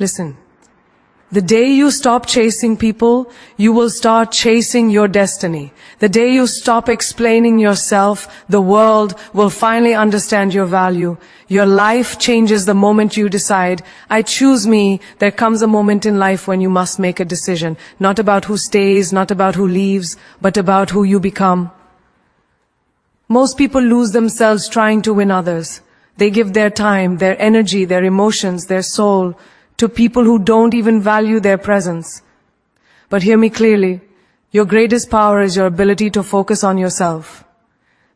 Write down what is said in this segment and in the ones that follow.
Listen, the day you stop chasing people, you will start chasing your destiny. The day you stop explaining yourself, the world will finally understand your value. Your life changes the moment you decide, I choose me. There comes a moment in life when you must make a decision, not about who stays, not about who leaves, but about who you become. Most people lose themselves trying to win others. They give their time, their energy, their emotions, their soul to people who don't even value their presence. But hear me clearly, your greatest power is your ability to focus on yourself.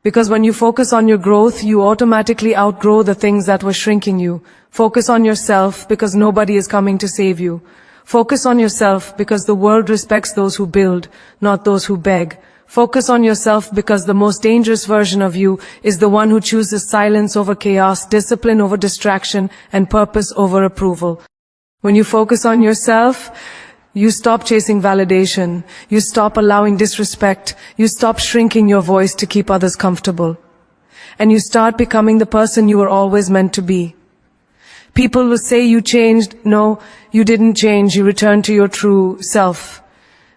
Because when you focus on your growth, you automatically outgrow the things that were shrinking you. Focus on yourself because nobody is coming to save you. Focus on yourself because the world respects those who build, not those who beg. Focus on yourself because the most dangerous version of you is the one who chooses silence over chaos, discipline over distraction, and purpose over approval. When you focus on yourself, you stop chasing validation, you stop allowing disrespect, you stop shrinking your voice to keep others comfortable, and you start becoming the person you were always meant to be. People will say you changed. No, you didn't change, you returned to your true self.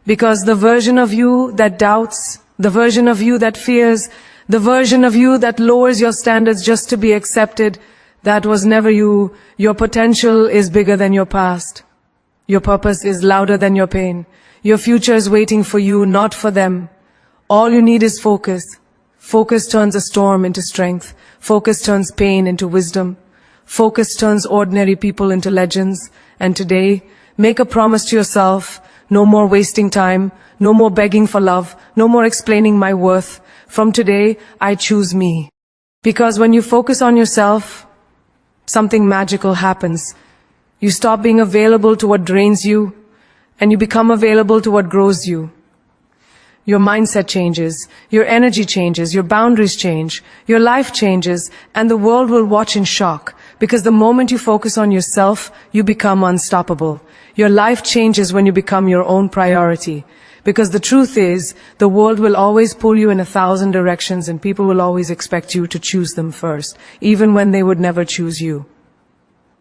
Because the version of you that doubts, the version of you that fears, the version of you that lowers your standards just to be accepted, that was never you. Your potential is bigger than your past. Your purpose is louder than your pain. Your future is waiting for you, not for them. All you need is focus. Focus turns a storm into strength. Focus turns pain into wisdom. Focus turns ordinary people into legends. And today, make a promise to yourself. No more wasting time. No more begging for love. No more explaining my worth. From today, I choose me. Because when you focus on yourself, something magical happens. You stop being available to what drains you, and you become available to what grows you. Your mindset changes, your energy changes, your boundaries change, your life changes, and the world will watch in shock, because the moment you focus on yourself, you become unstoppable. Your life changes when you become your own priority. Because the truth is, the world will always pull you in 1,000 directions and people will always expect you to choose them first, even when they would never choose you.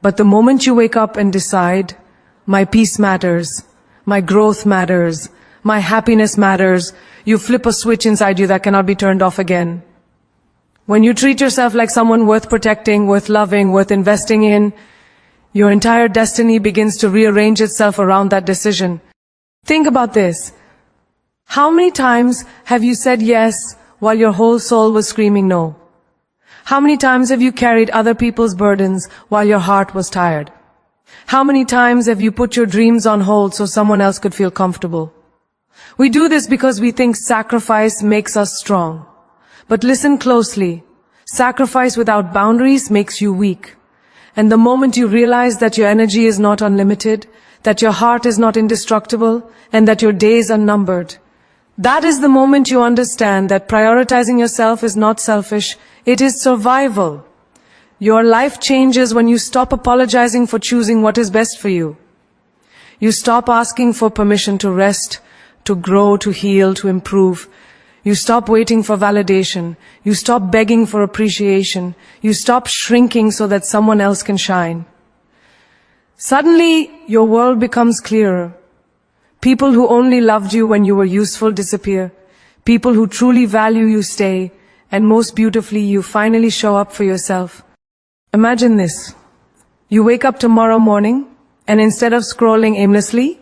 But the moment you wake up and decide, my peace matters, my growth matters, my happiness matters, you flip a switch inside you that cannot be turned off again. When you treat yourself like someone worth protecting, worth loving, worth investing in, your entire destiny begins to rearrange itself around that decision. Think about this. How many times have you said yes while your whole soul was screaming no? How many times have you carried other people's burdens while your heart was tired? How many times have you put your dreams on hold so someone else could feel comfortable? We do this because we think sacrifice makes us strong. But listen closely. Sacrifice without boundaries makes you weak. And the moment you realize that your energy is not unlimited, that your heart is not indestructible, and that your days are numbered, that is the moment you understand that prioritizing yourself is not selfish, it is survival. Your life changes when you stop apologizing for choosing what is best for you. You stop asking for permission to rest, to grow, to heal, to improve. You stop waiting for validation. You stop begging for appreciation. You stop shrinking so that someone else can shine. Suddenly, your world becomes clearer. People who only loved you when you were useful disappear. People who truly value you stay. And most beautifully, you finally show up for yourself. Imagine this. You wake up tomorrow morning, and instead of scrolling aimlessly,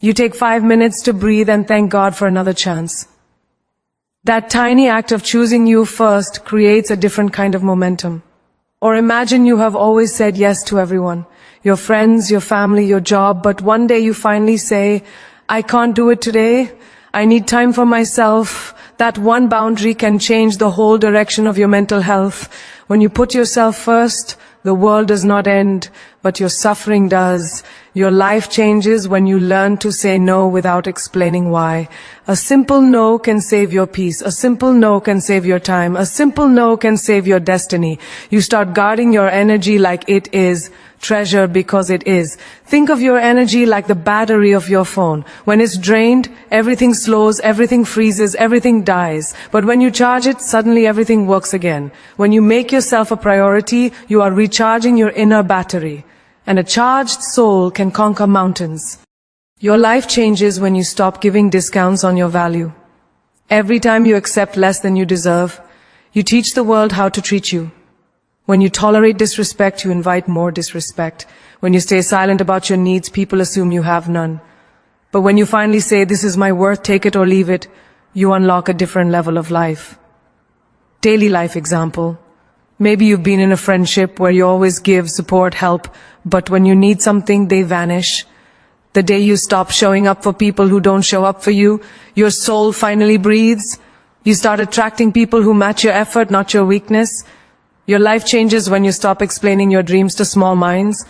you take 5 minutes to breathe and thank God for another chance. That tiny act of choosing you first creates a different kind of momentum. Or imagine you have always said yes to everyone. Your friends, your family, your job, but one day you finally say, I can't do it today. I need time for myself. That one boundary can change the whole direction of your mental health. When you put yourself first, the world does not end, but your suffering does. Your life changes when you learn to say no without explaining why. A simple no can save your peace. A simple no can save your time. A simple no can save your destiny. You start guarding your energy like it is treasure because it is. Think of your energy like the battery of your phone. When it's drained, everything slows, everything freezes, everything dies. But when you charge it, suddenly everything works again. When you make yourself a priority, you are recharging your inner battery. and a charged soul can conquer mountains. Your life changes when you stop giving discounts on your value. Every time you accept less than you deserve, you teach the world how to treat you. When you tolerate disrespect, you invite more disrespect. When you stay silent about your needs, people assume you have none. But when you finally say, "This is my worth, take it or leave it," you unlock a different level of life. Daily life example. Maybe you've been in a friendship where you always give, support, help, but when you need something, they vanish. The day you stop showing up for people who don't show up for you, your soul finally breathes. You start attracting people who match your effort, not your weakness. Your life changes when you stop explaining your dreams to small minds.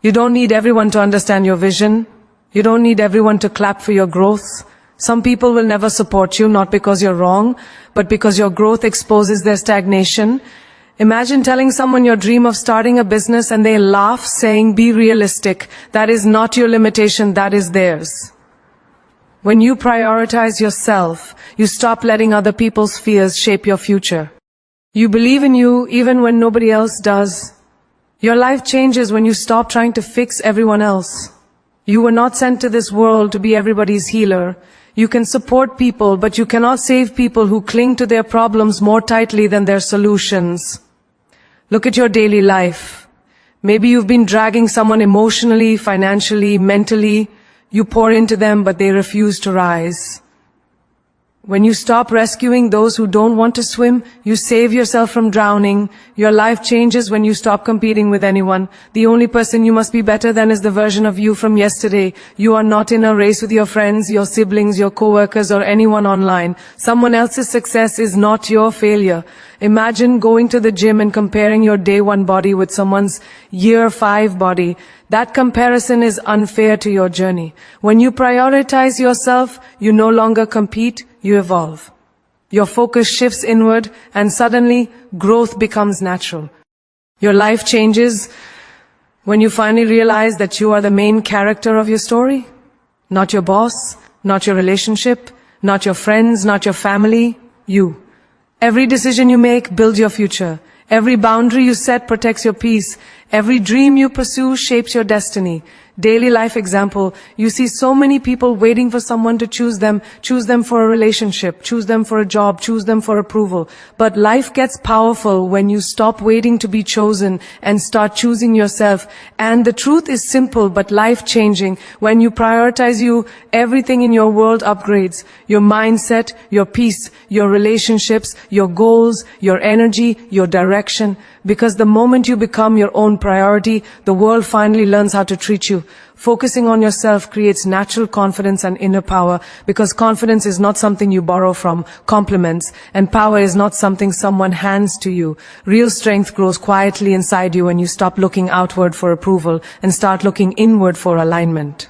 You don't need everyone to understand your vision. You don't need everyone to clap for your growth. Some people will never support you, not because you're wrong, but because your growth exposes their stagnation. Imagine telling someone your dream of starting a business and they laugh, saying, "Be realistic. That is not your limitation, that is theirs." When you prioritize yourself, you stop letting other people's fears shape your future. You believe in you even when nobody else does. Your life changes when you stop trying to fix everyone else. You were not sent to this world to be everybody's healer. You can support people, but you cannot save people who cling to their problems more tightly than their solutions. Look at your daily life. Maybe you've been dragging someone emotionally, financially, mentally. You pour into them, but they refuse to rise. When you stop rescuing those who don't want to swim, you save yourself from drowning. Your life changes when you stop competing with anyone. The only person you must be better than is the version of you from yesterday. You are not in a race with your friends, your siblings, your coworkers, or anyone online. Someone else's success is not your failure. Imagine going to the gym and comparing your day 1 body with someone's year 5 body. That comparison is unfair to your journey. When you prioritize yourself, you no longer compete, you evolve. Your focus shifts inward and suddenly growth becomes natural. Your life changes when you finally realize that you are the main character of your story. Not your boss, not your relationship, not your friends, not your family, you. Every decision you make builds your future. Every boundary you set protects your peace. Every dream you pursue shapes your destiny. Daily life example, you see so many people waiting for someone to choose them for a relationship, choose them for a job, choose them for approval. But life gets powerful when you stop waiting to be chosen and start choosing yourself. And the truth is simple but life-changing. When you prioritize you, everything in your world upgrades. Your mindset, your peace, your relationships, your goals, your energy, your direction. Because the moment you become your own priority, the world finally learns how to treat you. Focusing on yourself creates natural confidence and inner power, because confidence is not something you borrow from, compliments, and power is not something someone hands to you. Real strength grows quietly inside you when you stop looking outward for approval and start looking inward for alignment.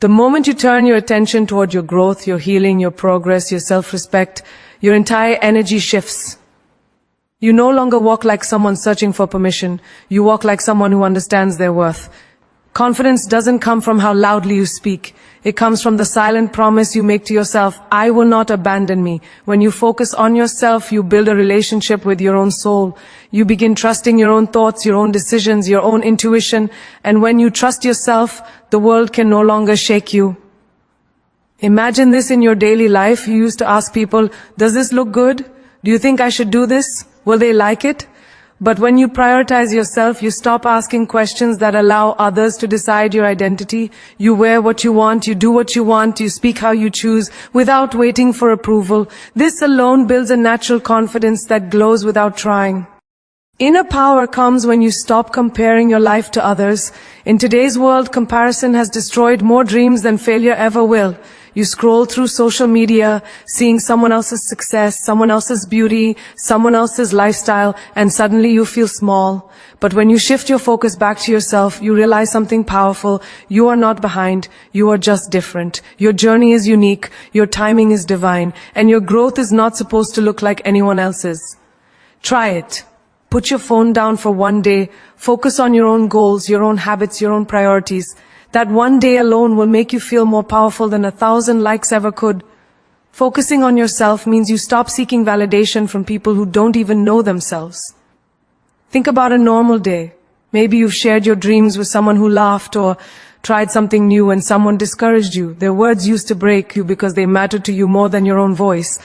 The moment you turn your attention toward your growth, your healing, your progress, your self-respect, your entire energy shifts. You no longer walk like someone searching for permission. You walk like someone who understands their worth. Confidence doesn't come from how loudly you speak. It comes from the silent promise you make to yourself, "I will not abandon me." When you focus on yourself, you build a relationship with your own soul. You begin trusting your own thoughts, your own decisions, your own intuition. And when you trust yourself, the world can no longer shake you. Imagine this in your daily life. You used to ask people, "Does this look good? Do you think I should do this? Will they like it?" But when you prioritize yourself, you stop asking questions that allow others to decide your identity. You wear what you want, you do what you want, you speak how you choose, without waiting for approval. This alone builds a natural confidence that glows without trying. Inner power comes when you stop comparing your life to others. In today's world, comparison has destroyed more dreams than failure ever will. You scroll through social media, seeing someone else's success, someone else's beauty, someone else's lifestyle, and suddenly you feel small. But when you shift your focus back to yourself, you realize something powerful. You are not behind. You are just different. Your journey is unique. Your timing is divine. And your growth is not supposed to look like anyone else's. Try it. Put your phone down for one day. Focus on your own goals, your own habits, your own priorities. That one day alone will make you feel more powerful than 1,000 likes ever could. Focusing on yourself means you stop seeking validation from people who don't even know themselves. Think about a normal day. Maybe you've shared your dreams with someone who laughed or tried something new and someone discouraged you. Their words used to break you because they mattered to you more than your own voice.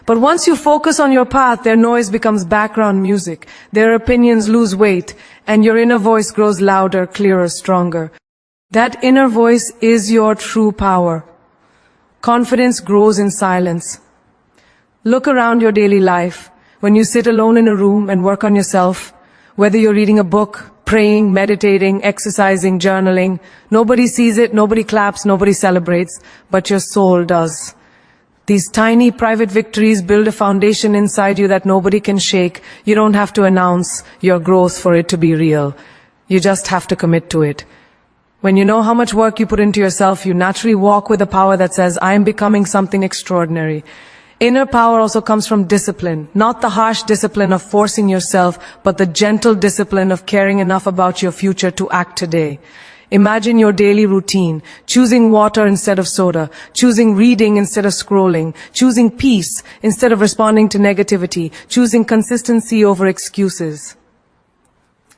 But once you focus on your path, their noise becomes background music. Their opinions lose weight, and your inner voice grows louder, clearer, stronger. That inner voice is your true power. Confidence grows in silence. Look around your daily life. When you sit alone in a room and work on yourself, whether you're reading a book, praying, meditating, exercising, journaling, nobody sees it, nobody claps, nobody celebrates, but your soul does. These tiny private victories build a foundation inside you that nobody can shake. You don't have to announce your growth for it to be real. You just have to commit to it. When you know how much work you put into yourself, you naturally walk with a power that says, I am becoming something extraordinary. Inner power also comes from discipline, not the harsh discipline of forcing yourself, but the gentle discipline of caring enough about your future to act today. Imagine your daily routine, choosing water instead of soda, choosing reading instead of scrolling, choosing peace instead of responding to negativity, choosing consistency over excuses.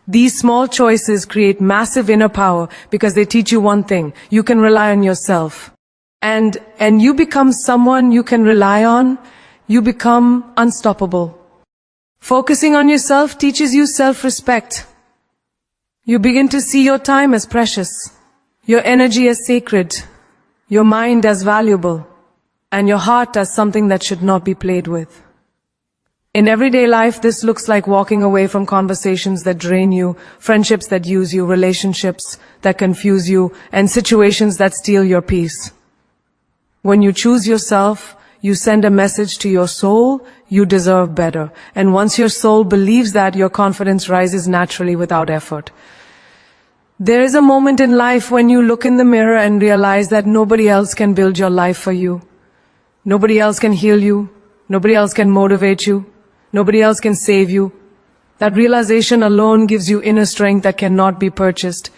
These small choices create massive inner power because they teach you one thing: you can rely on yourself. And you become someone you can rely on. You become unstoppable. Focusing on yourself teaches you self-respect. You begin to see your time as precious, your energy as sacred, your mind as valuable, and your heart as something that should not be played with. In everyday life, this looks like walking away from conversations that drain you, friendships that use you, relationships that confuse you, and situations that steal your peace. When you choose yourself, you send a message to your soul: you deserve better. And once your soul believes that, your confidence rises naturally without effort. There is a moment in life when you look in the mirror and realize that nobody else can build your life for you. Nobody else can heal you. Nobody else can motivate you. Nobody else can save you. That realization alone gives you inner strength that cannot be purchased.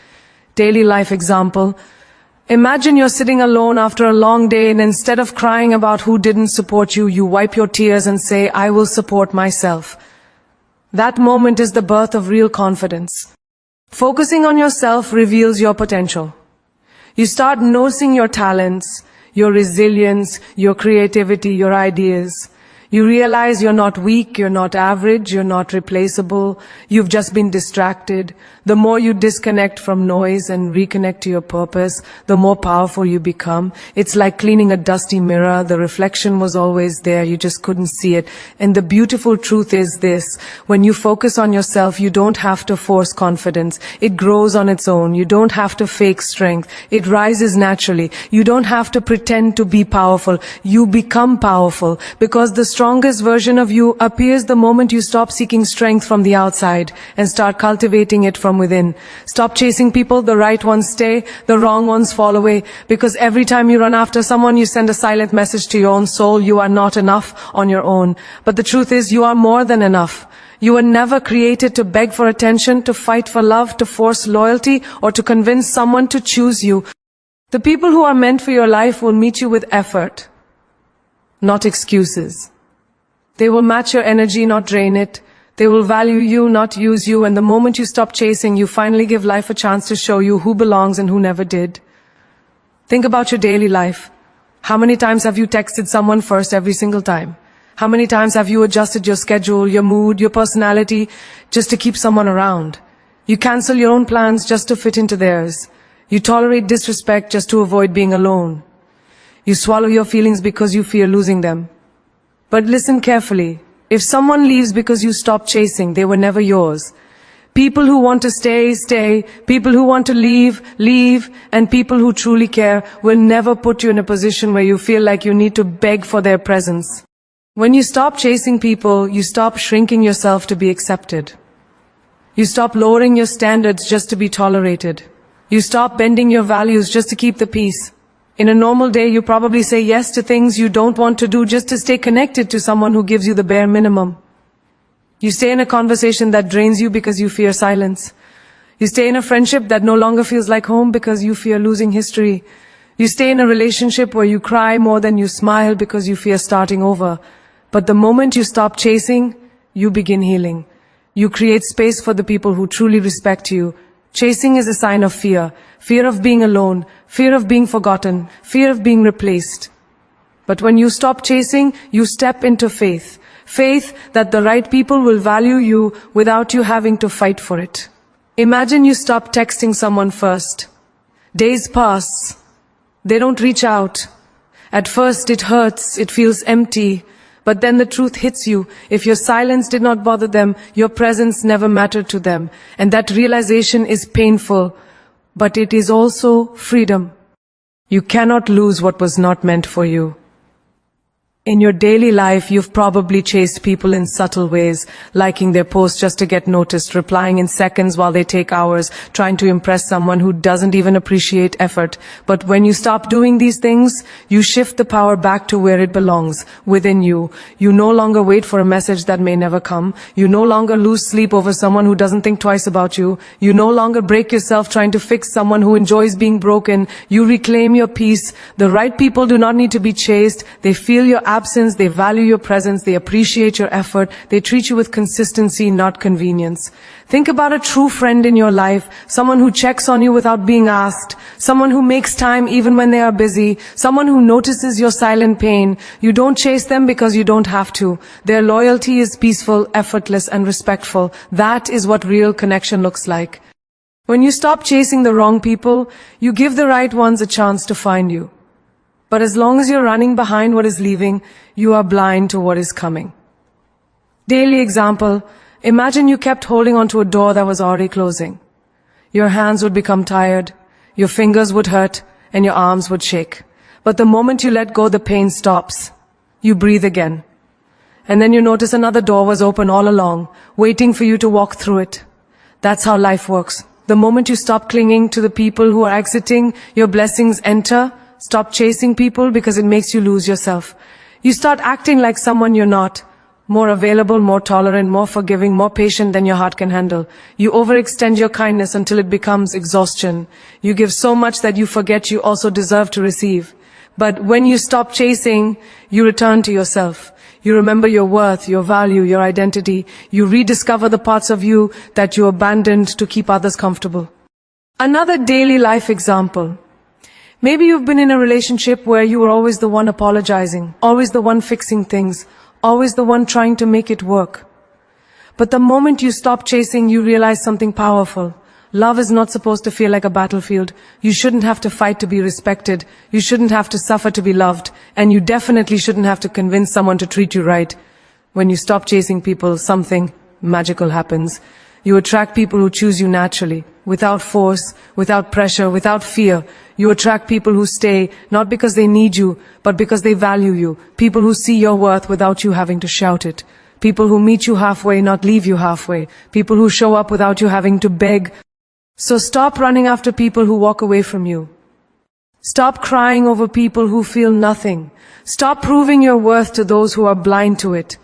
Daily life example. Imagine you're sitting alone after a long day, and instead of crying about who didn't support you, you wipe your tears and say, I will support myself. That moment is the birth of real confidence. Focusing on yourself reveals your potential. You start noticing your talents, your resilience, your creativity, your ideas. You realize you're not weak, you're not average, you're not replaceable. You've just been distracted. The more you disconnect from noise and reconnect to your purpose, the more powerful you become. It's like cleaning a dusty mirror. The reflection was always there, you just couldn't see it. And the beautiful truth is this: when you focus on yourself, you don't have to force confidence. It grows on its own. You don't have to fake strength. It rises naturally. You don't have to pretend to be powerful. You become powerful because the strongest version of you appears the moment you stop seeking strength from the outside and start cultivating it from within. Stop chasing people. The right ones stay, the wrong ones fall away. Because every time you run after someone, you send a silent message to your own soul: you are not enough on your own. But the truth is, you are more than enough. You were never created to beg for attention, to fight for love, to force loyalty, or to convince someone to choose you. The people who are meant for your life will meet you with effort, not excuses. They will match your energy, not drain it. They will value you, not use you. And the moment you stop chasing, you finally give life a chance to show you who belongs and who never did. Think about your daily life. How many times have you texted someone first every single time? How many times have you adjusted your schedule, your mood, your personality, just to keep someone around? You cancel your own plans just to fit into theirs. You tolerate disrespect just to avoid being alone. You swallow your feelings because you fear losing them. But listen carefully. If someone leaves because you stopped chasing, they were never yours. People who want to stay, stay. People who want to leave, leave. And people who truly care will never put you in a position where you feel like you need to beg for their presence. When you stop chasing people, you stop shrinking yourself to be accepted. You stop lowering your standards just to be tolerated. You stop bending your values just to keep the peace. In a normal day, you probably say yes to things you don't want to do just to stay connected to someone who gives you the bare minimum. You stay in a conversation that drains you because you fear silence. You stay in a friendship that no longer feels like home because you fear losing history. You stay in a relationship where you cry more than you smile because you fear starting over. But the moment you stop chasing, you begin healing. You create space for the people who truly respect you. Chasing is a sign of fear. Fear of being alone, fear of being forgotten, fear of being replaced. But when you stop chasing, you step into faith. Faith that the right people will value you without you having to fight for it. Imagine you stop texting someone first. Days pass. They don't reach out. At first it hurts, it feels empty. But then the truth hits you. If your silence did not bother them, your presence never mattered to them. And that realization is painful, but it is also freedom. You cannot lose what was not meant for you. In your daily life, you've probably chased people in subtle ways, liking their posts just to get noticed, replying in seconds while they take hours, trying to impress someone who doesn't even appreciate effort. But when you stop doing these things, you shift the power back to where it belongs, within you. You no longer wait for a message that may never come. You no longer lose sleep over someone who doesn't think twice about you. You no longer break yourself trying to fix someone who enjoys being broken. You reclaim your peace. The right people do not need to be chased. They feel your absence, they value your presence, they appreciate your effort, they treat you with consistency, not convenience. Think about a true friend in your life, someone who checks on you without being asked, someone who makes time even when they are busy, someone who notices your silent pain. You don't chase them because you don't have to. Their loyalty is peaceful, effortless, and respectful. That is what real connection looks like. When you stop chasing the wrong people, you give the right ones a chance to find you. But as long as you're running behind what is leaving, you are blind to what is coming. Daily example, imagine you kept holding onto a door that was already closing. Your hands would become tired, your fingers would hurt, and your arms would shake. But the moment you let go, the pain stops. You breathe again. And then you notice another door was open all along, waiting for you to walk through it. That's how life works. The moment you stop clinging to the people who are exiting, your blessings enter. Stop chasing people because it makes you lose yourself. You start acting like someone you're not. More available, more tolerant, more forgiving, more patient than your heart can handle. You overextend your kindness until it becomes exhaustion. You give so much that you forget you also deserve to receive. But when you stop chasing, you return to yourself. You remember your worth, your value, your identity. You rediscover the parts of you that you abandoned to keep others comfortable. Another daily life example. Maybe you've been in a relationship where you were always the one apologizing, always the one fixing things, always the one trying to make it work. But the moment you stop chasing, you realize something powerful. Love is not supposed to feel like a battlefield. You shouldn't have to fight to be respected. You shouldn't have to suffer to be loved. And you definitely shouldn't have to convince someone to treat you right. When you stop chasing people, something magical happens. You attract people who choose you naturally, without force, without pressure, without fear. You attract people who stay, not because they need you, but because they value you. People who see your worth without you having to shout it. People who meet you halfway, not leave you halfway. People who show up without you having to beg. So stop running after people who walk away from you. Stop crying over people who feel nothing. Stop proving your worth to those who are blind to it.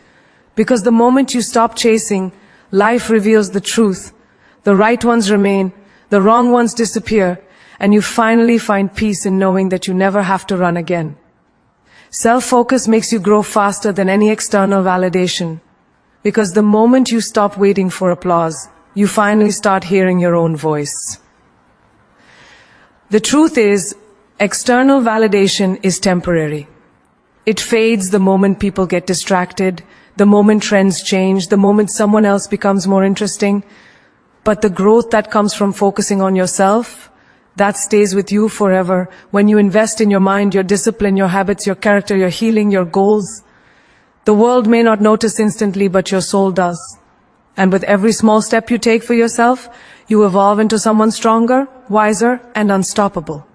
Because the moment you stop chasing, life reveals the truth. The right ones remain, the wrong ones disappear, and you finally find peace in knowing that you never have to run again. Self-focus makes you grow faster than any external validation. Because the moment you stop waiting for applause, you finally start hearing your own voice. The truth is, external validation is temporary. It fades the moment people get distracted, the moment trends change, the moment someone else becomes more interesting. But the growth that comes from focusing on yourself, that stays with you forever. When you invest in your mind, your discipline, your habits, your character, your healing, your goals, the world may not notice instantly, but your soul does. And with every small step you take for yourself, you evolve into someone stronger, wiser, and unstoppable.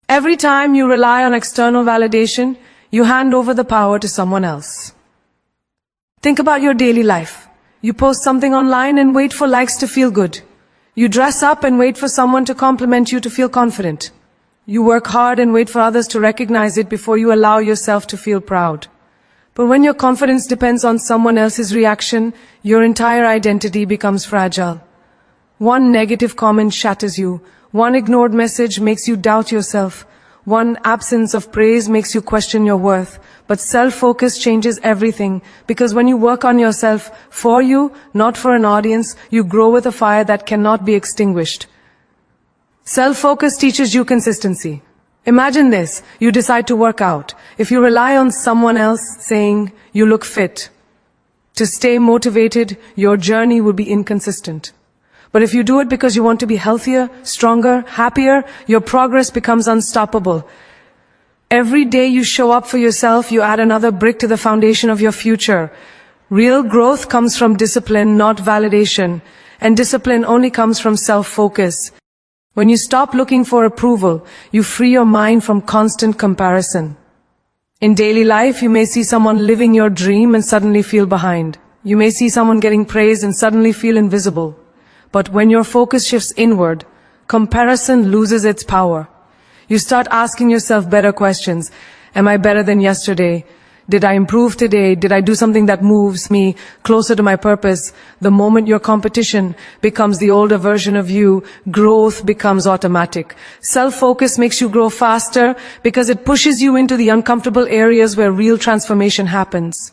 Every time you rely on external validation, you hand over the power to someone else. Think about your daily life. You post something online and wait for likes to feel good. You dress up and wait for someone to compliment you to feel confident. You work hard and wait for others to recognize it before you allow yourself to feel proud. But when your confidence depends on someone else's reaction, your entire identity becomes fragile. One negative comment shatters you. One ignored message makes you doubt yourself. One absence of praise makes you question your worth. But self-focus changes everything, because when you work on yourself for you, not for an audience, you grow with a fire that cannot be extinguished. Self-focus teaches you consistency. Imagine this, you decide to work out. If you rely on someone else saying you look fit, to stay motivated, your journey will be inconsistent. But if you do it because you want to be healthier, stronger, happier, your progress becomes unstoppable. Every day you show up for yourself, you add another brick to the foundation of your future. Real growth comes from discipline, not validation. And discipline only comes from self-focus. When you stop looking for approval, you free your mind from constant comparison. In daily life, you may see someone living your dream and suddenly feel behind. You may see someone getting praised and suddenly feel invisible. But when your focus shifts inward, comparison loses its power. You start asking yourself better questions. Am I better than yesterday? Did I improve today? Did I do something that moves me closer to my purpose? The moment your competition becomes the older version of you, growth becomes automatic. Self-focus makes you grow faster because it pushes you into the uncomfortable areas where real transformation happens.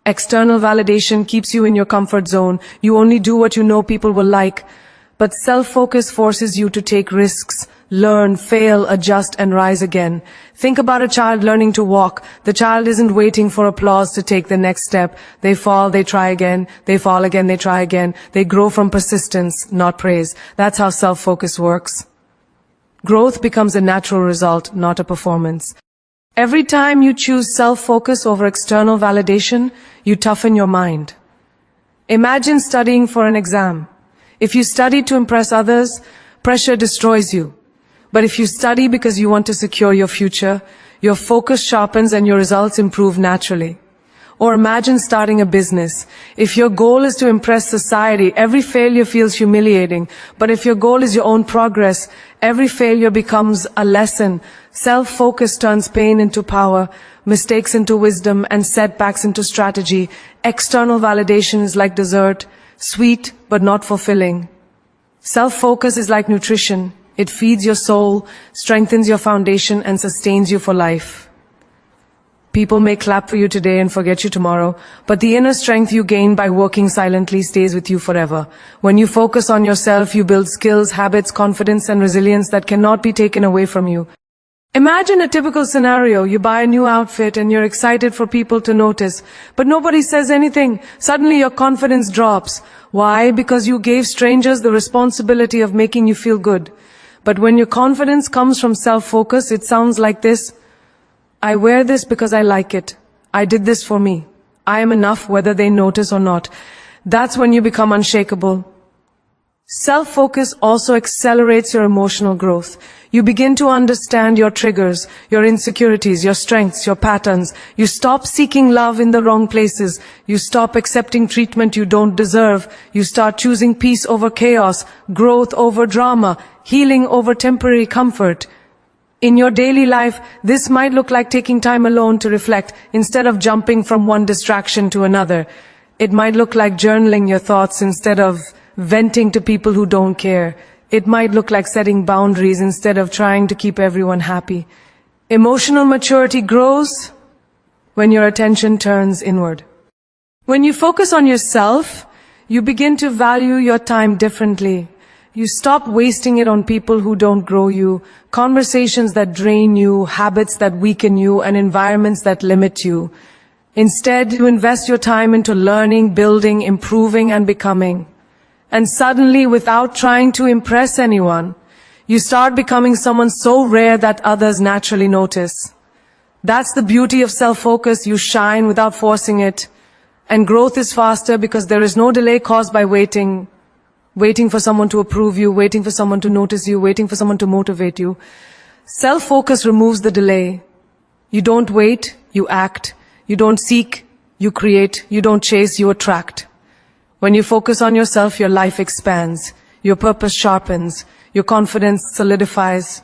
External validation keeps you in your comfort zone. You only do what you know people will like. But self-focus forces you to take risks, learn, fail, adjust, and rise again. Think about a child learning to walk. The child isn't waiting for applause to take the next step. They fall, they try again, they fall again, they try again. They grow from persistence, not praise. That's how self-focus works. Growth becomes a natural result, not a performance. Every time you choose self-focus over external validation, you toughen your mind. Imagine studying for an exam. If you study to impress others, pressure destroys you. But if you study because you want to secure your future, your focus sharpens and your results improve naturally. Or imagine starting a business. If your goal is to impress society, every failure feels humiliating. But if your goal is your own progress, every failure becomes a lesson. Self-focus turns pain into power, mistakes into wisdom, and setbacks into strategy. External validation is like dessert, sweet but not fulfilling. Self-focus is like nutrition. It feeds your soul, strengthens your foundation, and sustains you for life. People may clap for you today and forget you tomorrow, but the inner strength you gain by working silently stays with you forever. When you focus on yourself, you build skills, habits, confidence, and resilience that cannot be taken away from you. Imagine a typical scenario. You buy a new outfit and you're excited for people to notice, but nobody says anything. Suddenly your confidence drops. Why? Because you gave strangers the responsibility of making you feel good. But when your confidence comes from self-focus, it sounds like this. I wear this because I like it. I did this for me. I am enough whether they notice or not. That's when you become unshakable. Self-focus also accelerates your emotional growth. You begin to understand your triggers, your insecurities, your strengths, your patterns. You stop seeking love in the wrong places. You stop accepting treatment you don't deserve. You start choosing peace over chaos, growth over drama, healing over temporary comfort. In your daily life, this might look like taking time alone to reflect instead of jumping from one distraction to another. It might look like journaling your thoughts instead of venting to people who don't care. It might look like setting boundaries instead of trying to keep everyone happy. Emotional maturity grows when your attention turns inward. When you focus on yourself, you begin to value your time differently. You stop wasting it on people who don't grow you, conversations that drain you, habits that weaken you, and environments that limit you. Instead, you invest your time into learning, building, improving, and becoming. And suddenly, without trying to impress anyone, you start becoming someone so rare that others naturally notice. That's the beauty of self-focus. You shine without forcing it. And growth is faster because there is no delay caused by waiting for someone to approve you, waiting for someone to notice you, waiting for someone to motivate you. Self-focus removes the delay. You don't wait, you act. You don't seek, you create. You don't chase, you attract. When you focus on yourself, your life expands, your purpose sharpens, your confidence solidifies,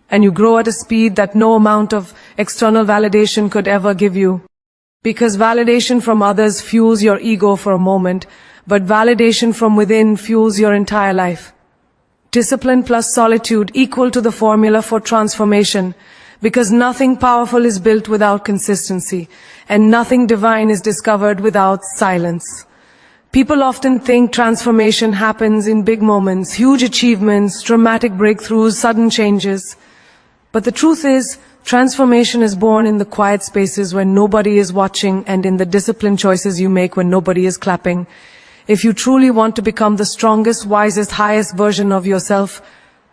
and you grow at a speed that no amount of external validation could ever give you. Because validation from others fuels your ego for a moment, but validation from within fuels your entire life. Discipline plus solitude equal to the formula for transformation, because nothing powerful is built without consistency, and nothing divine is discovered without silence. People often think transformation happens in big moments, huge achievements, dramatic breakthroughs, sudden changes. But the truth is, transformation is born in the quiet spaces when nobody is watching and in the disciplined choices you make when nobody is clapping. If you truly want to become the strongest, wisest, highest version of yourself,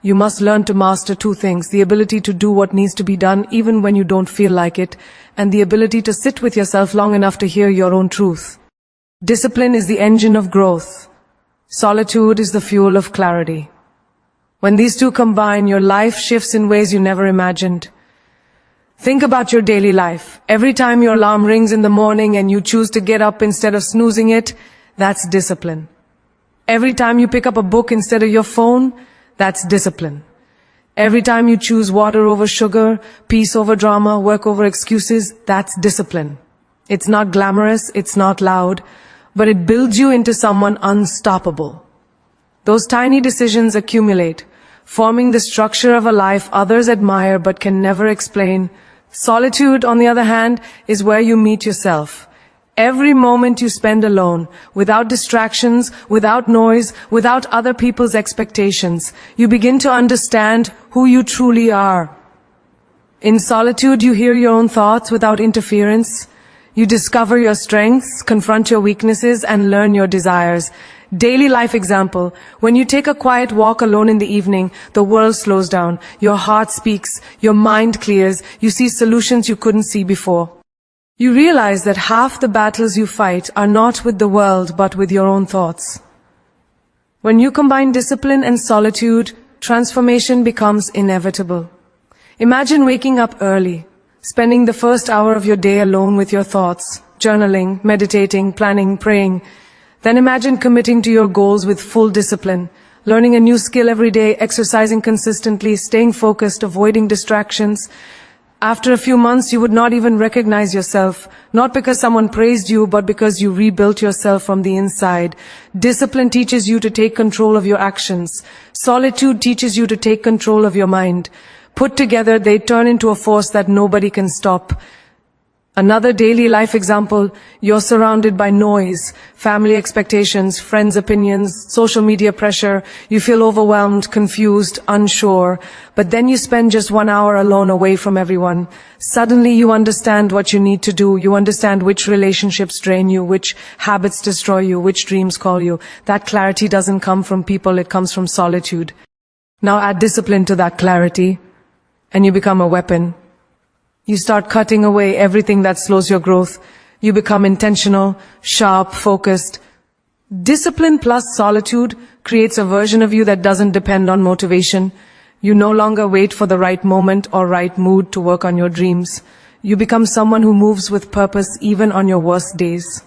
you must learn to master two things: the ability to do what needs to be done even when you don't feel like it, and the ability to sit with yourself long enough to hear your own truth. Discipline is the engine of growth. Solitude is the fuel of clarity. When these two combine, your life shifts in ways you never imagined. Think about your daily life. Every time your alarm rings in the morning and you choose to get up instead of snoozing it, that's discipline. Every time you pick up a book instead of your phone, that's discipline. Every time you choose water over sugar, peace over drama, work over excuses, that's discipline. It's not glamorous, it's not loud, but it builds you into someone unstoppable. Those tiny decisions accumulate, forming the structure of a life others admire but can never explain. Solitude, on the other hand, is where you meet yourself. Every moment you spend alone, without distractions, without noise, without other people's expectations, you begin to understand who you truly are. In solitude, you hear your own thoughts without interference. You discover your strengths, confront your weaknesses, and learn your desires. Daily life example: when you take a quiet walk alone in the evening, the world slows down, your heart speaks, your mind clears, you see solutions you couldn't see before. You realize that half the battles you fight are not with the world but with your own thoughts. When you combine discipline and solitude, transformation becomes inevitable. Imagine waking up early, spending the first hour of your day alone with your thoughts, journaling, meditating, planning, praying. Then imagine committing to your goals with full discipline, learning a new skill every day, exercising consistently, staying focused, avoiding distractions. After a few months, you would not even recognize yourself, not because someone praised you, but because you rebuilt yourself from the inside. Discipline teaches you to take control of your actions. Solitude teaches you to take control of your mind. Put together, they turn into a force that nobody can stop. Another daily life example: you're surrounded by noise, family expectations, friends' opinions, social media pressure. You feel overwhelmed, confused, unsure. But then you spend just 1 hour alone away from everyone. Suddenly you understand what you need to do. You understand which relationships drain you, which habits destroy you, which dreams call you. That clarity doesn't come from people, it comes from solitude. Now add discipline to that clarity, and you become a weapon. You start cutting away everything that slows your growth. You become intentional, sharp, focused. Discipline plus solitude creates a version of you that doesn't depend on motivation. You no longer wait for the right moment or right mood to work on your dreams. You become someone who moves with purpose even on your worst days.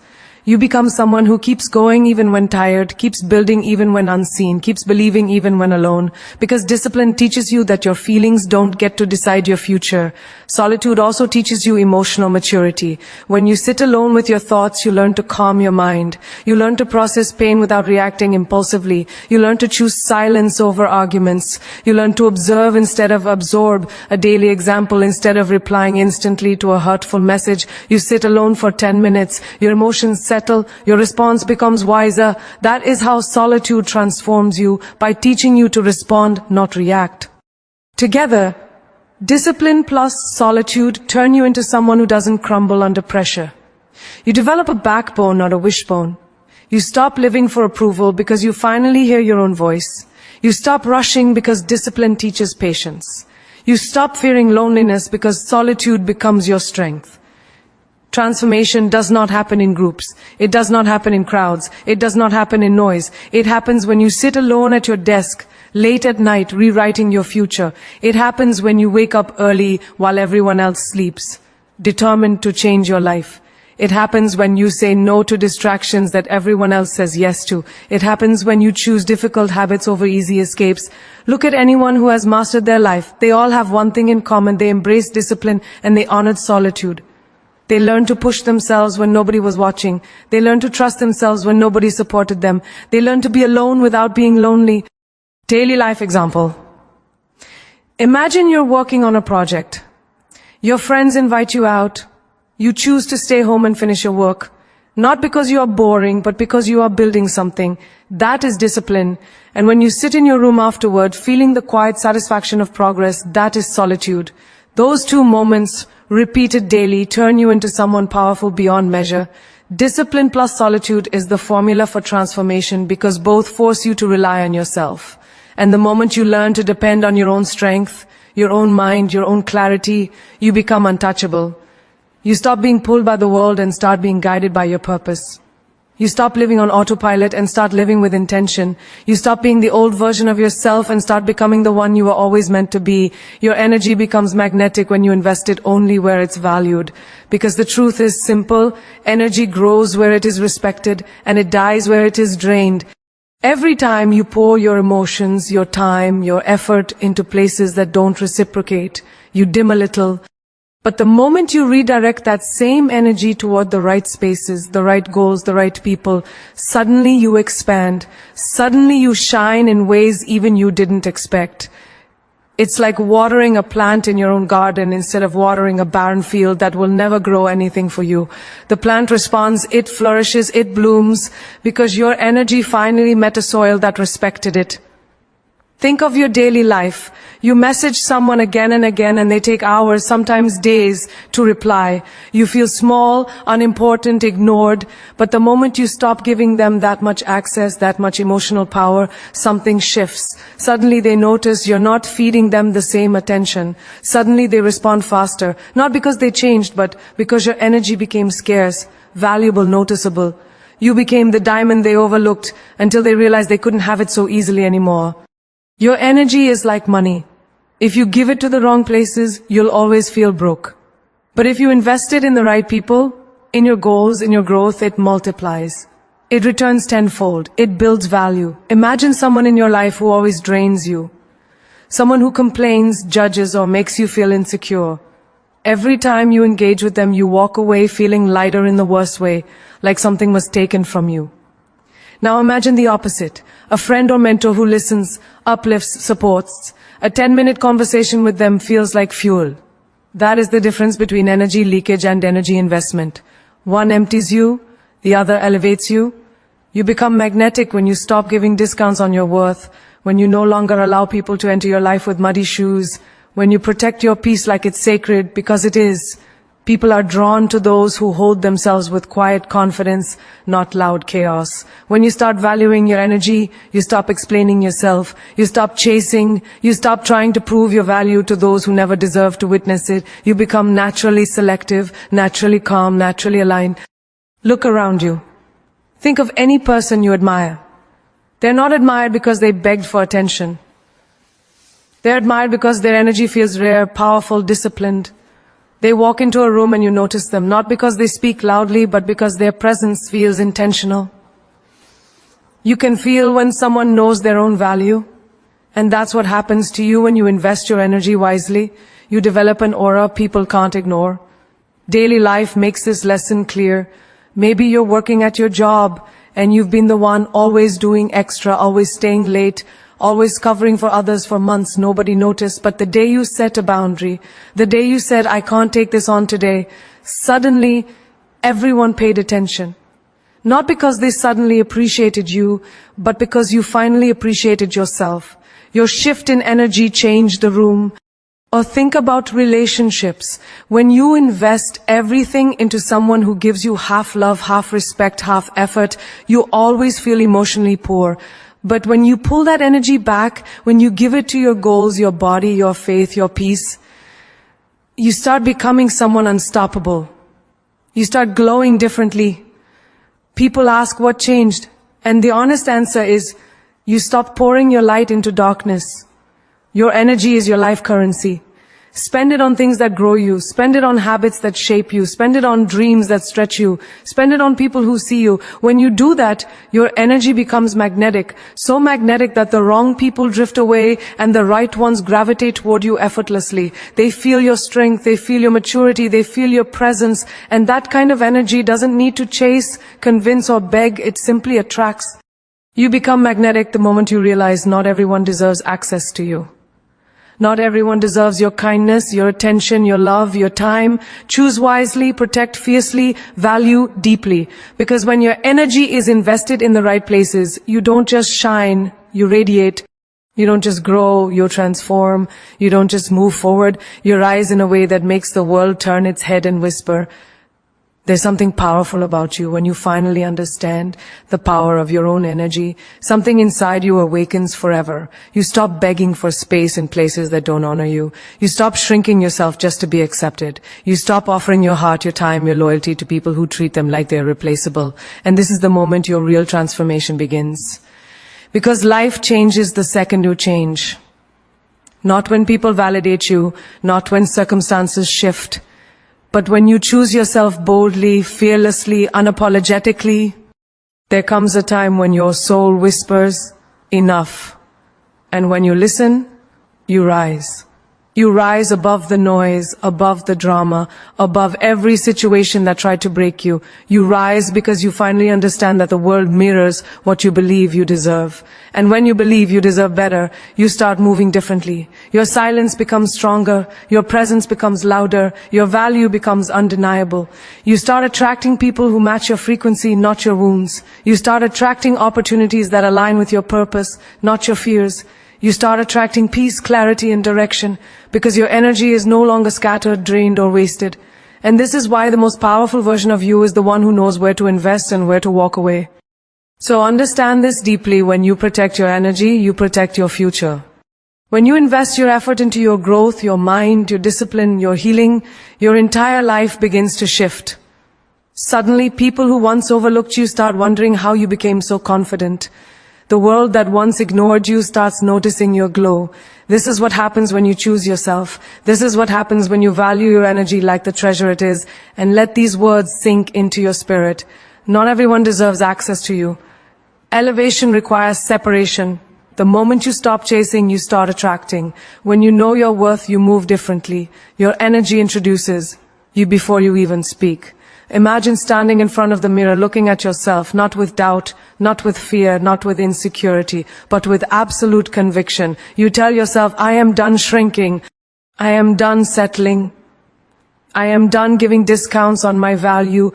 You become someone who keeps going even when tired, keeps building even when unseen, keeps believing even when alone. Because discipline teaches you that your feelings don't get to decide your future. Solitude also teaches you emotional maturity. When you sit alone with your thoughts, you learn to calm your mind. You learn to process pain without reacting impulsively. You learn to choose silence over arguments. You learn to observe instead of absorb. A daily example: instead of replying instantly to a hurtful message, you sit alone for 10 minutes. Your emotions settle, your response becomes wiser. That is how solitude transforms you, by teaching you to respond, not react. Together, discipline plus solitude turn you into someone who doesn't crumble under pressure. You develop a backbone, not a wishbone. You stop living for approval because you finally hear your own voice. You stop rushing because discipline teaches patience. You stop fearing loneliness because solitude becomes your strength. Transformation does not happen in groups. It does not happen in crowds. It does not happen in noise. It happens when you sit alone at your desk, late at night, rewriting your future. It happens when you wake up early while everyone else sleeps, determined to change your life. It happens when you say no to distractions that everyone else says yes to. It happens when you choose difficult habits over easy escapes. Look at anyone who has mastered their life. They all have one thing in common: they embraced discipline and they honored solitude. They learned to push themselves when nobody was watching. They learned to trust themselves when nobody supported them. They learned to be alone without being lonely. Daily life example. Imagine you're working on a project. Your friends invite you out. You choose to stay home and finish your work. Not because you are boring, but because you are building something. That is discipline. And when you sit in your room afterward, feeling the quiet satisfaction of progress, that is solitude. Those two moments, repeated daily, turn you into someone powerful beyond measure. Discipline plus solitude is the formula for transformation because both force you to rely on yourself. And the moment you learn to depend on your own strength, your own mind, your own clarity, you become untouchable. You stop being pulled by the world and start being guided by your purpose. You stop living on autopilot and start living with intention. You stop being the old version of yourself and start becoming the one you were always meant to be. Your energy becomes magnetic when you invest it only where it's valued. Because the truth is simple, energy grows where it is respected and it dies where it is drained. Every time you pour your emotions, your time, your effort into places that don't reciprocate, you dim a little. But the moment you redirect that same energy toward the right spaces, the right goals, the right people, suddenly you expand. Suddenly you shine in ways even you didn't expect. It's like watering a plant in your own garden instead of watering a barren field that will never grow anything for you. The plant responds, it flourishes, it blooms, because your energy finally met a soil that respected it. Think of your daily life. You message someone again and again and they take hours, sometimes days, to reply. You feel small, unimportant, ignored, but the moment you stop giving them that much access, that much emotional power, something shifts. Suddenly they notice you're not feeding them the same attention. Suddenly they respond faster, not because they changed, but because your energy became scarce, valuable, noticeable. You became the diamond they overlooked until they realized they couldn't have it so easily anymore. Your energy is like money. If you give it to the wrong places, you'll always feel broke. But if you invest it in the right people, in your goals, in your growth, it multiplies. It returns tenfold. It builds value. Imagine someone in your life who always drains you. Someone who complains, judges, or makes you feel insecure. Every time you engage with them, you walk away feeling lighter in the worst way, like something was taken from you. Now imagine the opposite. A friend or mentor who listens, uplifts, supports. A 10-minute conversation with them feels like fuel. That is the difference between energy leakage and energy investment. One empties you, the other elevates you. You become magnetic when you stop giving discounts on your worth, when you no longer allow people to enter your life with muddy shoes, when you protect your peace like it's sacred, because it is. People are drawn to those who hold themselves with quiet confidence, not loud chaos. When you start valuing your energy, you stop explaining yourself, you stop chasing, you stop trying to prove your value to those who never deserve to witness it. You become naturally selective, naturally calm, naturally aligned. Look around you. Think of any person you admire. They're not admired because they begged for attention. They're admired because their energy feels rare, powerful, disciplined. They walk into a room and you notice them, not because they speak loudly, but because their presence feels intentional. You can feel when someone knows their own value, and that's what happens to you when you invest your energy wisely. You develop an aura people can't ignore. Daily life makes this lesson clear. Maybe you're working at your job, and you've been the one always doing extra, always staying late, always covering for others for months, nobody noticed. But the day you set a boundary, the day you said, I can't take this on today, suddenly everyone paid attention. Not because they suddenly appreciated you, but because you finally appreciated yourself. Your shift in energy changed the room. Or think about relationships. When you invest everything into someone who gives you half love, half respect, half effort, you always feel emotionally poor. But when you pull that energy back, when you give it to your goals, your body, your faith, your peace, you start becoming someone unstoppable. You start glowing differently. People ask what changed, and the honest answer is, you stopped pouring your light into darkness. Your energy is your life currency. Spend it on things that grow you. Spend it on habits that shape you. Spend it on dreams that stretch you. Spend it on people who see you. When you do that, your energy becomes magnetic. So magnetic that the wrong people drift away and the right ones gravitate toward you effortlessly. They feel your strength. They feel your maturity. They feel your presence. And that kind of energy doesn't need to chase, convince, or beg. It simply attracts. You become magnetic the moment you realize not everyone deserves access to you. Not everyone deserves your kindness, your attention, your love, your time. Choose wisely, protect fiercely, value deeply. Because when your energy is invested in the right places, you don't just shine, you radiate. You don't just grow, you transform. You don't just move forward, you rise in a way that makes the world turn its head and whisper. There's something powerful about you when you finally understand the power of your own energy. Something inside you awakens forever. You stop begging for space in places that don't honor you. You stop shrinking yourself just to be accepted. You stop offering your heart, your time, your loyalty to people who treat them like they're replaceable. And this is the moment your real transformation begins. Because life changes the second you change. Not when people validate you, not when circumstances shift, but when you choose yourself boldly, fearlessly, unapologetically. There comes a time when your soul whispers, enough. And when you listen, you rise. You rise above the noise, above the drama, above every situation that tried to break you. You rise because you finally understand that the world mirrors what you believe you deserve. And when you believe you deserve better, you start moving differently. Your silence becomes stronger, your presence becomes louder, your value becomes undeniable. You start attracting people who match your frequency, not your wounds. You start attracting opportunities that align with your purpose, not your fears. You start attracting peace, clarity, and direction because your energy is no longer scattered, drained, or wasted. And this is why the most powerful version of you is the one who knows where to invest and where to walk away. So understand this deeply. When you protect your energy, you protect your future. When you invest your effort into your growth, your mind, your discipline, your healing, your entire life begins to shift. Suddenly, people who once overlooked you start wondering how you became so confident. The world that once ignored you starts noticing your glow. This is what happens when you choose yourself. This is what happens when you value your energy like the treasure it is. And let these words sink into your spirit. Not everyone deserves access to you. Elevation requires separation. The moment you stop chasing, you start attracting. When you know your worth, you move differently. Your energy introduces you before you even speak. Imagine standing in front of the mirror, looking at yourself, not with doubt, not with fear, not with insecurity, but with absolute conviction. You tell yourself, I am done shrinking. I am done settling. I am done giving discounts on my value.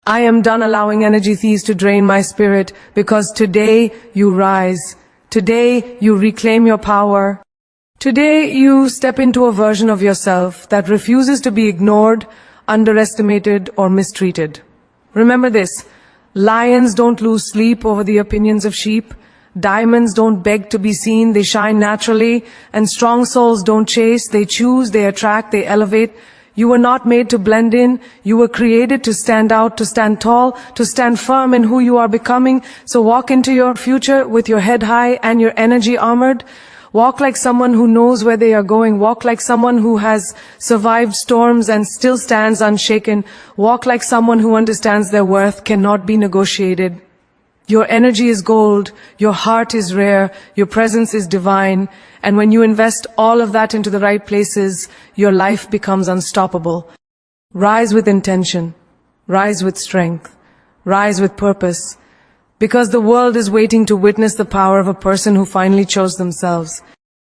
I am done allowing energy thieves to drain my spirit, because today you rise. Today you reclaim your power. Today you step into a version of yourself that refuses to be ignored, underestimated, or mistreated. Remember this, lions don't lose sleep over the opinions of sheep. Diamonds don't beg to be seen, they shine naturally. And strong souls don't chase, they choose, they attract, they elevate. You were not made to blend in. You were created to stand out, to stand tall, to stand firm in who you are becoming. So walk into your future with your head high and your energy armored. Walk like someone who knows where they are going. Walk like someone who has survived storms and still stands unshaken. Walk like someone who understands their worth cannot be negotiated. Your energy is gold, your heart is rare, your presence is divine, and when you invest all of that into the right places, your life becomes unstoppable. Rise with intention, rise with strength, rise with purpose, because the world is waiting to witness the power of a person who finally chose themselves.